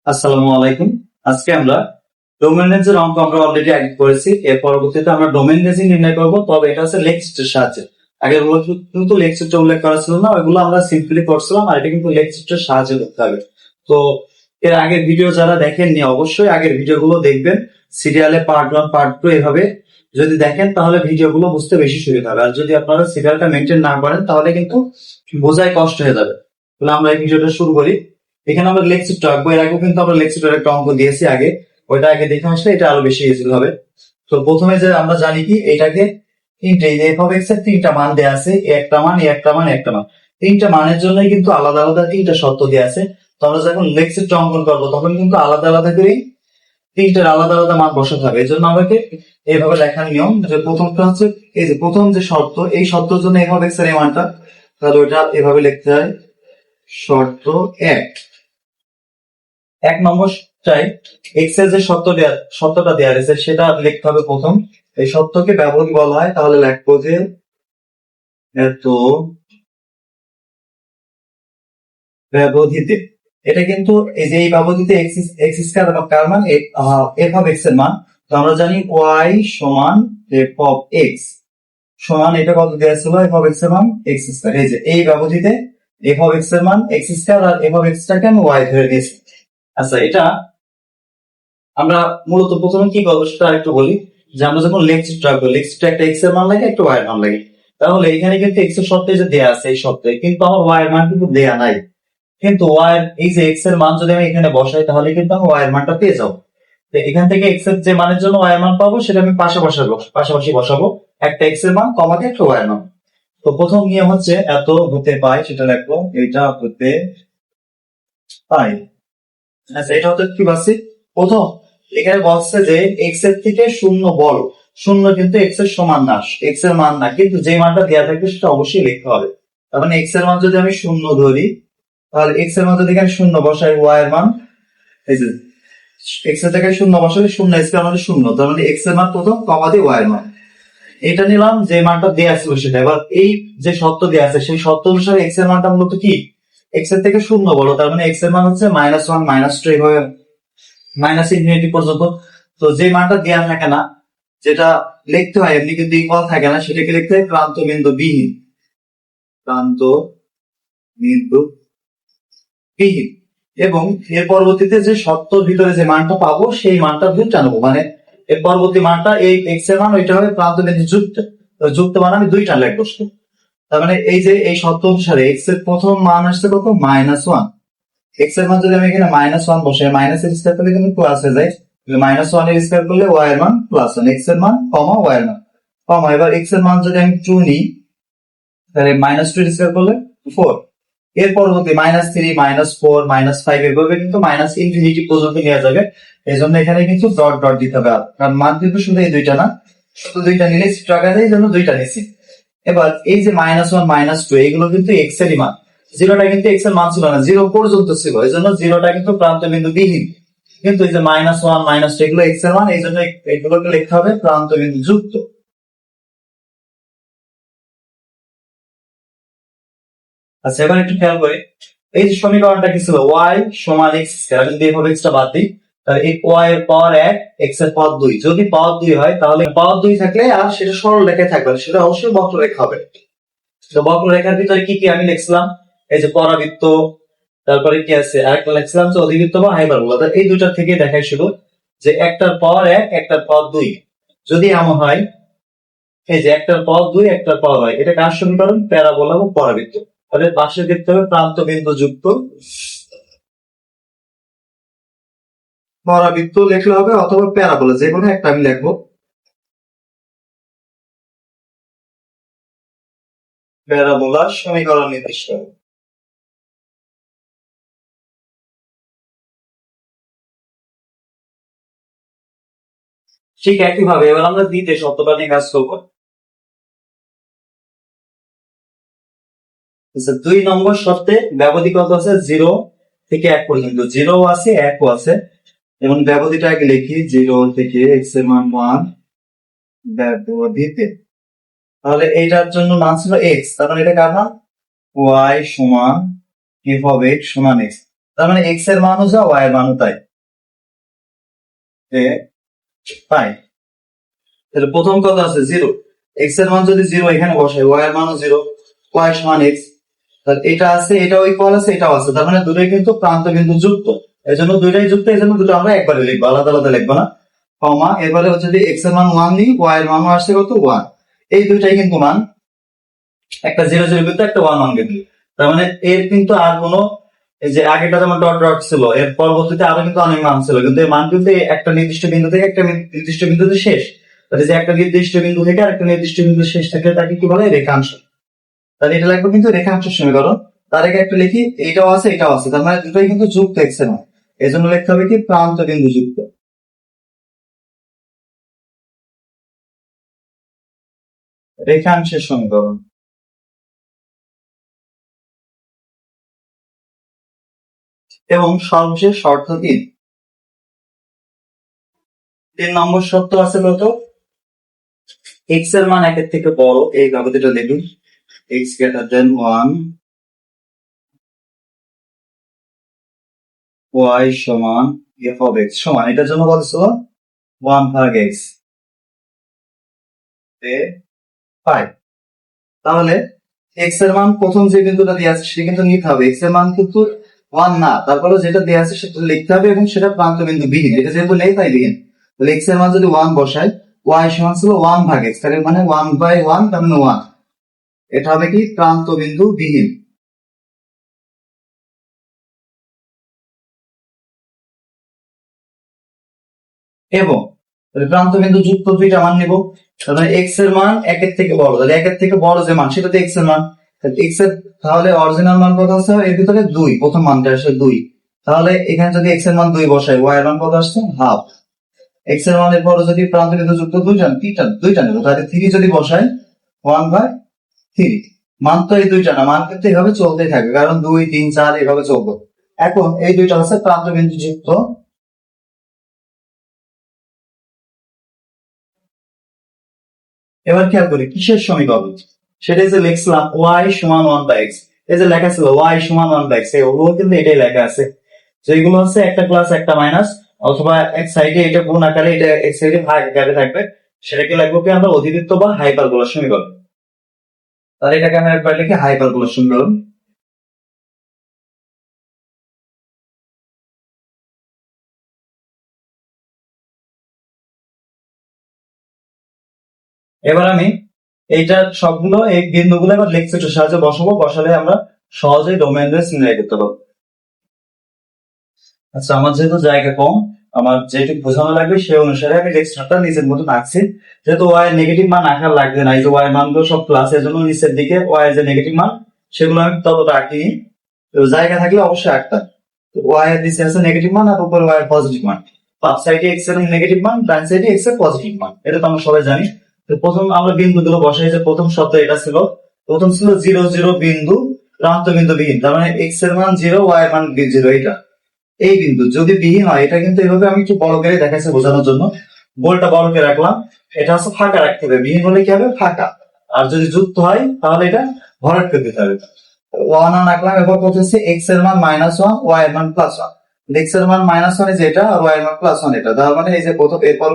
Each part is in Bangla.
আসসালামু আলাইকুম। আজকে আমরা ডোমেন রেঞ্জের অঙ্ক আমরা অলরেডি আগে করেছি। এর পরবর্তীতে আমরা ডোমেন রেঞ্জিং নির্ণয় করব, তবে এটা হচ্ছে লেকচিত্রের সাহায্যে। আগের গুলো কিন্তু লেকচিত্র উল্লেখ করা ছিল না, ওইগুলো আমরা সিম্পলি করছিলাম, আর এটা কিন্তু লেকচিত্রের সাহায্যে করতে হবে। তো এর আগের ভিডিও যারা দেখেননি অবশ্যই আগের ভিডিওগুলো দেখবেন, সিরিয়ালে পার্ট 1 পার্ট 2 এভাবে যদি দেখেন তাহলে ভিডিওগুলো বুঝতে বেশি সুবিধা হবে। আর যদি আপনারা সিরিয়ালটা মেনটেন না করেন তাহলে কিন্তু বোঝায় কষ্ট হয়ে যাবে। তাহলে আমরা এই ভিডিওটা শুরু করি। এখানে আমরা লেকচিত্র আঁকবো, এর আগেও কিন্তু আমরা লেকচিত্রের একটা অঙ্ক দিয়েছি আগে, ওইটা আগে দেখে আসলে এটা আরো বেশি ইজি হবে। তো প্রথমে যে আমরা জানি কি এটাকে তিনটে এফ অফ এক্স এর তিনটা মান দেওয়া আছে, একটা মান, একটা মান, একটা মান। তিনটা মানের জন্য কিন্তু আলাদা আলাদা তিনটা শর্ত দেওয়া আছে। তো আমরা যখন লেকচিত্র অঙ্কন করবো তখন কিন্তু আলাদা আলাদা করে তিনটার আলাদা আলাদা মান বসাতে হবে। এই জন্য আমাকে এইভাবে লেখার নিয়ম যে প্রথমটা হচ্ছে এই যে প্রথম যে শর্ত, এই শর্তের জন্য এফ অফ এক্স এর এই মানটা, তাহলে ওইটা এভাবে লিখতে হয় শর্ত এক। এক নম্বরটাই এক্স এর যে শর্তটা দেওয়া রয়েছে সেটা লিখতে হবে প্রথম। এই শর্তকে ব্যবধি বলা হয়, তাহলে লিখবো যে এত ব্যবধিতে। এটা কিন্তু এই যে এই ব্যবধিতে এক্স স্কয়ার কার মান, এফ অফ এক্স এর মান। তো আমরা জানি ওয়াই সমান এফ অফ এক্স সমান, এটা কত দেওয়া ছিল, এফ অফ এক্স এর মান এক্স স্কয়ার। এই যে এই ব্যবধিতে এফ অফ এক্স এর মান এক্স স্কয়ার, আর এফ অফ এক্স টাকে আমি ওয়াই ধরে নিয়েছি। আচ্ছা, এটা আমরা মূলত প্রথমে কি করবো সেটা একটু বলি। যে আমরা যখন লেকচিত্র আঁকবো, লেকচিত্রে একটা এক্স এর মান লাগে, একটা ওয়াই এর মান লাগে। তাহলে এখানে কিন্তু এক্স এর শর্তে যে দেয়া আছে এই শর্তে, কিন্তু আমার ওয়াই এর মান কিন্তু দেয়া নাই। কিন্তু ওয়াই এর এই যে এক্স এর মান যদি আমি এখানে বসাই তাহলে কিন্তু আমি ওয়াই এর মানটা পেয়ে যাবো। তো এখান থেকে এক্স এর যে মানের জন্য ওয়াই এর মান পাবো সেটা আমি পাশাপাশি বসাবো, একটা এক্স এর মান কমাতে একটা ওয়াই এর মান। তো প্রথম নিয়ম হচ্ছে এত হতে পাই, সেটা লিখবো এটা হতে পাই। আচ্ছা, এটা হতে কি পাচ্ছি প্রথম, এখানে বলছে যে এক্স এর থেকে শূন্য বড়। শূন্য কিন্তু এক্স এর সমান না, এক্স এর মান না, কিন্তু যে মানটা দেওয়া থাকবে সেটা অবশ্যই লিখতে হবে। তার মানে এক্স এর মান যদি আমি শূন্য ধরি, তাহলে এক্স এর মান যদি এখানে শূন্য বসাই, ওয়াই এর মান এই যে এক্স এর জায়গায় শূন্য বসালে শূন্য, স্কয়ার মানে শূন্য, তার মানে এক্স এর মান প্রথম কমা দিয়ে ওয়াই এর মান। এটা নিলাম যে মানটা দেওয়া ছিল সেটা। এবার এই যে শর্ত দেওয়া আছে সেই শর্ত অনুসারে এক্স এর মানটা মূলত কি, এক্স এর থেকে শূন্য বড়, তার মানে এক্স এর মান হচ্ছে -1 -2 এইভাবে মাইনাস ইনফিনিটি পর্যন্ত। তো যে মানটা দেওয়া থাকে না, যেটা লিখতে হয় এমনি কিন্তু ইকুয়াল থাকে না, সেটাকে লিখতে হয় প্রান্ত বিন্দু বিহীন। প্রান্ত বিন্দু বিহীন। এবং এর পরবর্তীতে যে শর্তর ভিতরে যে মানটা পাবো সেই মানটা দুইটা নেবো, মানে এর পরবর্তী মানটা এই এক্স এর মান ওইটা হবে প্রান্ত বিন্দু যুক্ত। যুক্ত মান আমি দুইটা লিখবো। তার মানে এই যে এই শর্ত অনুসারে এক্স এর প্রথম মান আসছে কত, -1। এক্স এর মান যদি আমি এখানে -1 বসাই, মাইনাস এর স্কয়ার করলে কিন্তু প্লাস হয়ে যায়। -1 এর স্কয়ার করলে ওয়াই এর মান +1, এক্স এর মান কমা ওয়াই এর মান কমা। এবার এক্স এর মান যদি আমি 2 নিই, তাহলে -2 এর স্কয়ার করলে 4। এর পরবর্তী -3 -4 -5 এভাবে কিন্তু মাইনাস ইনফিনিটি পর্যন্ত নেওয়া যাবে। এই জন্য এখানে কিন্তু ডট ডট দিতে হবে, কারণ মান কিন্তু শুধু এই দুইটা না, শুধু দুইটা নিলে স্ট্রাগল এই জন্য দুইটা নিছি। এবার এই যে -1 -2 এগুলো কিন্তু এক্স এরই মান। জিরোটা কিন্তু এক্স এর মান ছিল না, জিরো পর্যন্ত ছিল, এই জন্য জিরোটা কিন্তু প্রান্ত বিন্দু বিহীন। কিন্তু এই যে -1 -2 এগুলো এক্স এর মান, এই জন্য এগুলোকে লিখতে হবে প্রান্ত বিন্দু যুক্ত। আচ্ছা, এবার একটু খেয়াল করি এই যে সমীকরণটা কি ছিল, ওয়াই সমান এক্স স্কয়ার। আমি যদি এভাবে এক্সটা বাদ দিই, তাহলে এই ওয়াই এর পাওয়ার 1, এক্স এর পাওয়ার 2। যদি পাওয়ার 2 হয় তাহলে পাওয়ার 2 থাকলে আর সেটা সরল রেখায় থাকবে না, সেটা অবশ্যই বক্ররেখা হবে। তো বক্ররেখার ভিতরে কি কি আমি লিখছিলাম, এই যে পরাবৃত্ত, তারপরে কি আছে আরেকটা লিখছিলাম যে অধিবৃত্ত বা হাইপারবোলা। এই দুইটা থেকে দেখাই শুরু, যে একটার পাওয়ার 1 একটার পাওয়ার 2 যদি এমন হয়, এই যে একটার পাওয়ার 2 একটার পাওয়ার হয়, এটা কার সমীকরণ, প্যারাবোলা এবং পরাবৃত্ত। তাহলে পাশে দেখতে হবে প্রান্ত বিন্দু যুক্ত পরাবৃত্ত লিখলে হবে, অথবা প্যারাবোলা, যে কোনো একটা আমি লিখবো। প্যারাবোলার সমীকরণ নির্দিষ্ট হবে। ঠিক একই ভাবে এবার আমরা দ্বিতীয় শর্তটা নিয়ে কাজ করবো। 2 নম্বর শর্তে ব্যবধি কত আছে, 0 থেকে 1 পর্যন্ত। 0 আছে, 1 আছে, এবং ব্যবধিটা আগে লিখি, 0 থেকে এক্স এর মান 1 ব্যবধিতে। তাহলে এইটার জন্য মান ছিল এক্স, তার মানে এটা কার মান, ওয়াই সমান এফ অফ এক্স সমান এক্স। তার মানে এক্স এর মানও যা ওয়াই এর মানও তাই পাই। তাহলে প্রথম কথা আছে জিরো, এক্স এর মান যদি জিরো এখানে বসাই, ওয়াই এর মানও জিরো, ওয়াই সমান এক্স, তাহলে এটা আছে, এটাও ইকুয়াল আছে, এটাও আছে, তার মানে দুটোই কিন্তু প্রান্ত বিন্দু যুক্ত। এই জন্য দুইটাই যুক্ত, এই জন্য দুটো আমরা একবারে লিখবো, আলাদা আলাদা লিখবো না। কমা, এবারে হচ্ছে যে এক্স এর মান ওয়ান নিই, ওয়াই এর মানও আসছে কত ওয়ান, এই দুইটাই কিন্তু মান, একটা জিরো জিরো কিন্তু একটা ওয়ান ওয়ান কিন্তু, তার মানে এর কিন্তু আর কোনো, এই যে আগেটা যেমন ডট ডট ছিল, এর পরবর্তীতে আরো কিন্তু অনেক মান ছিল, কিন্তু এই মান কিন্তু একটা নির্দিষ্ট বিন্দু থেকে একটা নির্দিষ্ট বিন্দুতে শেষ। তাহলে যে একটা নির্দিষ্ট বিন্দু থেকে আরেকটা নির্দিষ্ট বিন্দু শেষ থাকে তাকে কি বলে রেখাংশ। তাহলে এটা লাগবে কিন্তু রেখাংশ সমীকরণ। তার আগে একটা লিখি, এটাও আছে এটাও আছে, তার মানে দুটোই কিন্তু যুক্ত এক্স এর মান, এই জন্য লিখতে হবে কি প্রান্ত বিন্দু যুক্ত রেখাংশের সমীকরণ। এবং সর্বশেষ শর্ত তিন নম্বর শর্ত আছে কত, এক্স এর মান একের থেকে বড়, এই কাগজটা লিখুন, x greater than one, y সমান এফ অফ এক্স সমান, এটার জন্য কত ছিল ওয়ান ভাগ এক্স পাই। তাহলে এক্স এর মান প্রথম যে বিন্দুটা দিয়ে আছে সেটা কিন্তু নিতে হবে, এক্স এর মান কিন্তু ওয়ান না, তারপরে যেটা দেওয়া আছে সেটা লিখতে হবে, এবং সেটা প্রান্ত বিন্দু বিহীন, এটা যেহেতু নেই তাই বিহীন। তাহলে এক্স এর মান যদি ওয়ান বসাই, ওয়াই সমান ছিল ওয়ান ভাগ এক্স, তাহলে মানে ওয়ান বাই ওয়ান, তার মানে ওয়ান, এটা হবে কি প্রান্ত বিন্দু বিহীন। এবং প্রান্ত বিন্দু যুক্ত দুইটা মান নিব, তাহলে এক্স এর মান একের থেকে বড়, তাহলে একের থেকে বড় যে মান সেটা তো এক্স এর মান, এক্স এর তাহলে অরিজিনাল মান কত আছে এর ভিতরে দুই, প্রথম মানটা আসে দুই, তাহলে এখানে যদি এক্স এর মান দুই বসাই, ওয়াই এর মান কত আসছে হাফ, এক্স এর মানের পরে যদি প্রান্ত বিন্দু যুক্ত দুইটা নেব, তাহলে থ্রি যদি বসাই ওয়ান বাই থ্রি, মান তো এই দুইটা না, মান কিন্তু এইভাবে চলতেই থাকবে, কারণ দুই তিন চার এইভাবে চলবে। এখন এই দুইটা হচ্ছে প্রান্ত বিন্দু যুক্ত। এবার খেয়াল করি কিসের সমীকরণ, সেটা যে লিখছিলাম ওয়াই সমান ওয়ান বাই এক্স, এই যে লেখা ছিল ওয়াই সমান ওয়ান বাই এক্স, ওগুলো কিন্তু এটাই লেখা আছে, যেগুলো হচ্ছে একটা প্লাস একটা মাইনাস, অথবা এক সাইডে এটা গুণ আকারে, এটা এক সাইডে ভাগ আকারে থাকবে, সেটাকে লাগবে কি আমরা অধিবৃত্ত বা হাইপারবোলার সমীকরণ। তাহলে এটাকে আমি একবার লিখি হাইপারবোলার সমীকরণ। এবার আমি এইটা সবগুলো এই বিন্দুগুলো এবার লেকচারের সাহায্যে বসাবো, বসালে আমরা সহজেই ডোমেন রেস নির্ণয় করতে পারবো। আচ্ছা, আমার যেহেতু জায়গা কম, আমার যেটুকু বোঝানো লাগবে সেই অনুসারে আমি লেকচারটা নিজের মতো আঁকছি, যেহেতু ওয়াই এর নেগেটিভ মান আঁকার লাগবে না, এই যে ওয়াই মানগুলো সব প্লাস, এর জন্য নিচের দিকে ওয়াই এর যে নেগেটিভ মান সেগুলো আমি ততটা আঁকিনি, তো জায়গা থাকলে অবশ্যই আঁকতাম। ওয়াই এর নিচে আছে নেগেটিভ মান, আর উপরে ওয়াই এর পজিটিভ মান, বাম সাইডে এক্স এর নেগেটিভ মান, ডান সাইডে এক্স এর পজিটিভ মান, এটা তো আমরা সবাই জানি। তো প্রথম আমরা বিন্দুগুলো বসাই, যে প্রথম শব্দ এটা ছিল, প্রথম ছিল জিরো জিরো বিন্দু, প্রান্ত বিন্দু বিহীন, তার মানে এক্স এর মান জিরো, ওয়াই এর মান জিরো, এটা এই বিন্দু যদি বিহীন হয়, এটা কিন্তু এইভাবে আমি একটু বড় করে দেখাচ্ছি বোঝানোর জন্য, গোলটা বড় করে রাখলাম, এটা হচ্ছে ফাঁকা রাখতে হবে, বিহীন হলে কি হবে ফাঁকা, আর যদি যুক্ত হয় তাহলে এটা ভরাট করে দিতে হবে। ওয়ান ওয়ান রাখলাম, এবার কত হচ্ছে এক্স এর মান মাইনাস ওয়ান, ওয়াই এর মান প্লাস ওয়ান, এক্স এর মান মাইনাস ওয়ান যেটা, আর ওয়াই এর মান প্লাস ওয়ান এটা, তার মানে এই যে প্রথম এরপর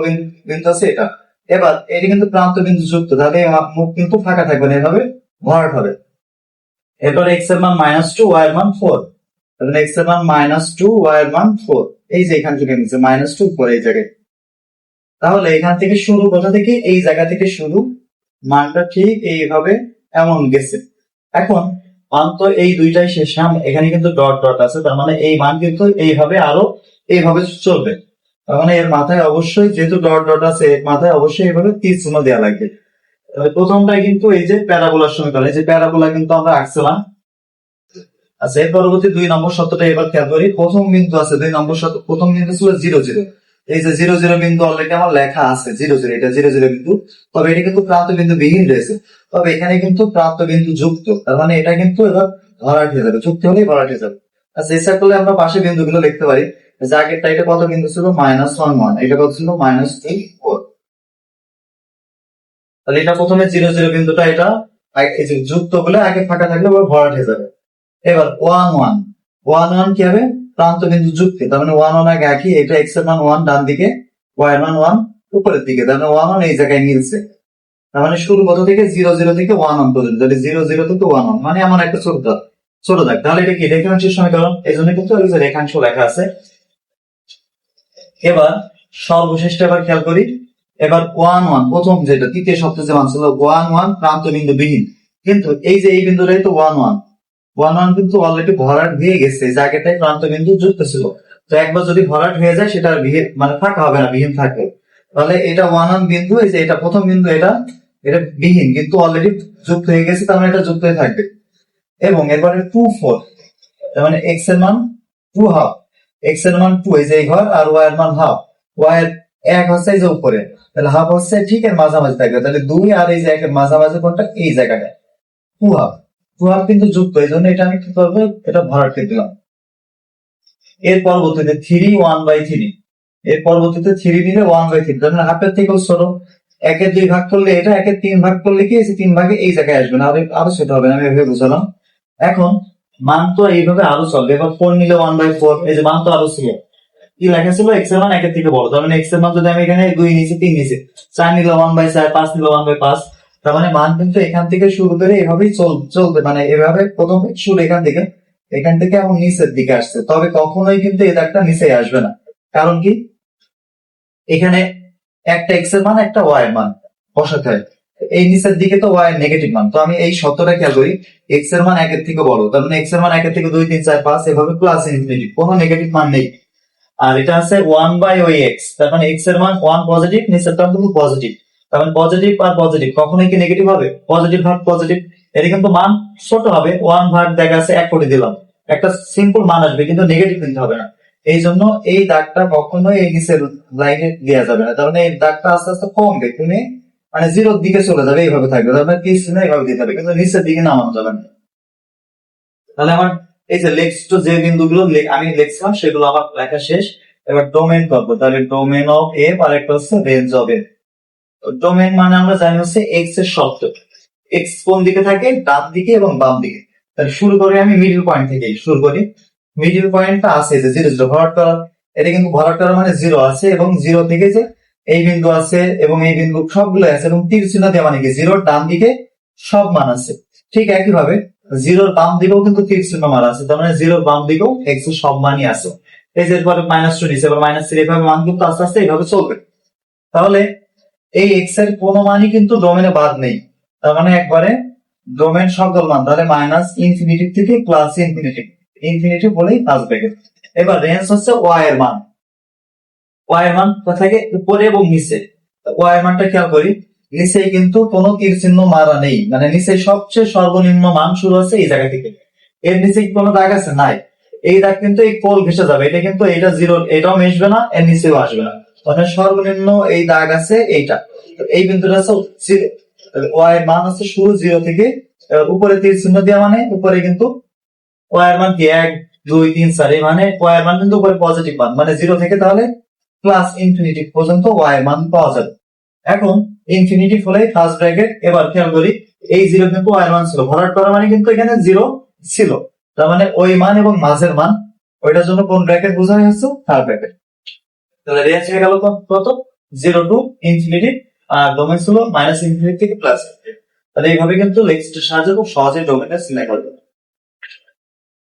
বিন্দু আছে এটা, এবার এটি কিন্তু প্রান্ত বিন্দু যুক্ত, তাহলে মুখ কিন্তু ফাঁকা থাকবে না, এভাবে ভরাট হবে। এরপর এক্স এর মান মাইনাস টু, ওয়াই এর মান ফোর, তাহলে এক্স এর মান মাইনাস টু, ওয়াই এর মান ফোর, এই যে এখান থেকে নিচে মাইনাস টু ফোর এই জায়গায়, তাহলে এখান থেকে শুরু, কোথা থেকে এই জায়গা থেকে শুরু, মানটা ঠিক এইভাবে এমন গেছে। এখন মান তো এই দুইটাই শেষ, এখানে কিন্তু ডট ডট আছে, তার মানে এই মান কিন্তু এইভাবে আরো এইভাবে চলবে, তার মানে এর মাথায় অবশ্যই যেহেতু ডট ডট আছে, এর মাথায় অবশ্যই এইভাবে তীর চিহ্ন দেওয়া লাগবে। প্রথমটা কিন্তু এই যে প্যারাবোলার সমীকরণ, এই যে প্যারাবোলা কিন্তু আমরা আঁকছিলাম। আচ্ছা, এর পরবর্তী দুই নম্বর শর্তটা এবার খেয়াল করি, প্রথম বিন্দু আছে দুই নম্বর শর্ত, প্রথম বিন্দু ছিল জিরো জিরো, এই যে জিরো জিরো বিন্দু অলরেডি আমার লেখা আছে জিরো জিরো, এটা জিরো জিরো বিন্দু, তবে এটা কিন্তু প্রান্ত বিন্দু বিহীন রয়েছে, তবে এখানে কিন্তু প্রান্ত বিন্দু যুক্ত, তার মানে এটা কিন্তু এবার ভরাট হয়ে যাবে, যুক্ত হলেই ভরাট হয়ে যাবে। আচ্ছা, এই সার্কেলে আমরা পাশে বিন্দুগুলো লিখতে পারি, যে আগেরটা এটা কত বিন্দু ছিল মাইনাস ওয়ান ওয়ান, এটা কত ছিল মাইনাস থ্রি ফোর, তাহলে এটা প্রথমে জিরো জিরো বিন্দুটা এটা এই যে যুক্ত বলে আগে ফাঁকা থাকলে ভরাট হয়ে যাবে। এবার ওয়ান ওয়ান, ওয়ান ওয়ান কি হবে প্রান্ত বিন্দু যুক্তি, তার মানে 1 1 আগে একই, এটা x এর মান 1 ডান দিকে, y এর মান 1 উপরের দিকে, তার মানে 1 1 এই জায়গায় মিলছে। তার মানে শুরু কত থেকে 0 0 থেকে 1 1 পর্যন্ত, তাহলে 0 0 থেকে 1 1 মানে এমন একটা ছোট দাগ। তাহলে এটা কি রেখাংশের সমীকরণ, এই জন্য কিন্তু রেখাংশ লেখা আছে। এবার সর্বশেষ এবার খেয়াল করি, এবার 1 1 প্রথম যেটা তৃতীয় সপ্তাহে যে মান ছিল 1 1 প্রান্ত বিন্দু বিহীন, কিন্তু এই যে এই বিন্দুটাই তো 1 1 1 1 কিন্তু অলরেডি ভরাট হয়ে গেছে, জায়গাটায় প্রান্ত বিন্দু যুক্ত ছিল। তো একবার যদি ভরাট হয়ে যায় সেটা আর বিহীন মানে ফাঁকা হবে না, বিহীন থাকবে। তাহলে এটা 1 1 বিন্দু, এই যে এটা প্রথম বিন্দু, এটা বিহীন কিন্তু অলরেডি যুক্ত হয়ে গেছে, তার মানে এটা যুক্ত হয়ে থাকবে। এবং এরপরে 2 4, তার মানে x এর মান 2 হাফ, x এর মান 2 এই যে এই ঘর, আর y এর মান হাফ, y এর 1 হচ্ছে এই যে উপরে, তাহলে হাফ হচ্ছে ঠিক এর মাঝামাঝি থাকবে। তাহলে 2 আর এই যে 1 এর মাঝামাঝি কোনটা, এই জায়গাটা 2 হাফ, 2 হাফ কিন্তু যুক্ত, এই জন্য এটা আমি কি করবো, এটা ভরাট করে দিলাম। এর পরবর্তীতে 3 1/3, এর পরবর্তীতে 3 নিলে 1/3, তার মানে হাফের থেকেও ছোট। 1 এর 2 ভাগ করলে এটা, 1 এর 3 ভাগ করলে কি, এই 3 ভাগে এই জায়গায় আসবে না, আরো ছোট হবে না, আমি এভাবে বুঝালাম। এখন মান তো এইভাবে আরো চলবে। এবার 4 নিলে 1/4, এই যে মান তো আরো ছিল, কি লেখা ছিল, x এর মান 1 এর থেকে বড়, তার মানে x এর মান যদি আমি এখানে 2 নিচে 3 নিচে 4 নিলে 1/4, 5 নিলে 1/5, তার মানে মান কিন্তু এখান থেকে শুরু করে এভাবেই চলবে, মানে এভাবে প্রথমে শুরু এখান থেকে এখন নিচের দিকে আসছে, তবে কখনোই কিন্তু এই দাগটা নিচে আসবে না। কারণ কি, এখানে একটা x এর মান একটা y এর মান বসাতে হয়, এই নিচের দিকে তো y এর নেগেটিভ মান। তো আমি এই শর্তটা খেয়াল করি, x এর মান 1 এর থেকে বড়, তার মানে x এর মান 1 এর থেকে 2 3 4 5 এভাবে প্লাস ইনফিনিটি, কোনো নেগেটিভ মান নেই। আর এটা আছে 1/x, তার মানে x এর মান 1 পজিটিভ, নিচের টার্ম কিন্তু পজিটিভ, তার মানে পজিটিভ আর পজিটিভ কখনোই কি নেগেটিভ হবে, পজিটিভ ভাগ পজিটিভ, এর কিন্তু মান ছোট হবে। 1 ভাগ দেখা আছে 1 করে দিলাম, একটা সিম্পল মান আসবে, কিন্তু নেগেটিভ কিন্তু হবে না। এই জন্য এই দাগটা কখনোই এই নিচের লাইনে দেওয়া যাবে না, তার মানে এই দাগটা আস্তে আস্তে কমবে, তুমি মানে জিরোর দিকে চলে যাবে, এইভাবে থাকবে, তার মানে কি চিহ্ন এইভাবে দিতে হবে, কিন্তু নিচের দিকে নামানো যাবে না। তাহলে আমার এই যে নেক্সট যে বিন্দুগুলো আমি লিখছিলাম সেগুলো আমার লেখা শেষ। এবার ডোমেন করবো, তাহলে ডোমেন অফ এফ আর একটা হচ্ছে রেঞ্জ অফ এফ। ডোমেন মানে আমরা জানি হচ্ছে এক্স এর শর্ত, এক্স কোন দিকে থাকে, ডান দিকে এবং বাম দিকে। তাহলে শুরু করি আমি মিডল পয়েন্ট থেকে শুরু করি। মিডল পয়েন্টটা আছে যে 0 0 ভরাট করা, এটা কিন্তু ভরাট করা মানে 0 আছে, এবং 0 থেকে যে এই বিন্দু আছে এবং এই বিন্দু সবগুলো আছে, এবং তীর চিহ্ন দেওয়া মানে কি 0 ডান দিকে সব মান আছে। ঠিক একইভাবে 0 বাম দিকেও কিন্তু তীর চিহ্ন মান আছে, তার মানে 0 বাম দিকেও এক্স এর সব মানই আছে। এই যে এরপরে -2 নিচে, এবার -3, এভাবে মান কিন্তু আস্তে আস্তে এইভাবে চলবে। তাহলে এই এক্স এর কোনো মানই কিন্তু ডোমেনে বাদ নেই, তার মানে একবারে ডোমেন সকল মান, তাহলে মাইনাস ইনফিনিটি থেকে প্লাস ইনফিনিটি বলেই আসবে। এবার রেঞ্জ হচ্ছে ওয়াই এর মান, ওয়াই এর মান থাকে উপরে এবং নিচে। ওয়াই এর মানটা খেয়াল করি, নিচে কিন্তু কোনো তীর চিহ্ন মারা নেই, মানে নিচে সবচেয়ে সর্বনিম্ন মান শুরু আছে এই জায়গা থেকে। এর নিচে কোনো দাগ আছে নাই, এই দাগ কিন্তু এই কোল ঘেসে যাবে, এটা কিন্তু এটা 0, এটাও মিশবে না, এর নিচেও আসবে না, মানে সর্বনিম্ন এই দাগ আছে এইটা। এই বিন্দুটা আছে 0, ওয়াই এর মান আছে শুরু 0 থেকে, উপরে তীর চিহ্ন দেওয়া মানে উপরে কিন্তু ওয়াই এর মান কি 1 2 3 4, এই মানে ওয়াই এর মান কিন্তু উপরে পজিটিভ মান, মানে 0 থেকে তাহলে প্লাস ইনফিনিটি পর্যন্ত ওয়াই এর মান পাওয়া যাবে। এখন ইনফিনিটি হলে ফার্স্ট ব্র্যাকেট, এবার খেয়াল করি এই 0 কিন্তু ওয়াই এর মান ছিল, ভরাট করা মানে কিন্তু এখানে 0 ছিল, তার মানে ওই মান এবং মাঝের মান, ওইটার জন্য কোন ব্র্যাকেট বোঝা হয়েছে, থার্ড ব্র্যাকেট। তাহলে রেঞ্জ হয়ে গেল কত, 0 টু ইনফিনিটি, আর ডোমেন ছিল -ইনফিনিটি থেকে প্লাস। তাহলে এইভাবে কিন্তু লেক্সটের সাহায্যে খুব সহজে ডোমেনটা সিলেক্ট করবে।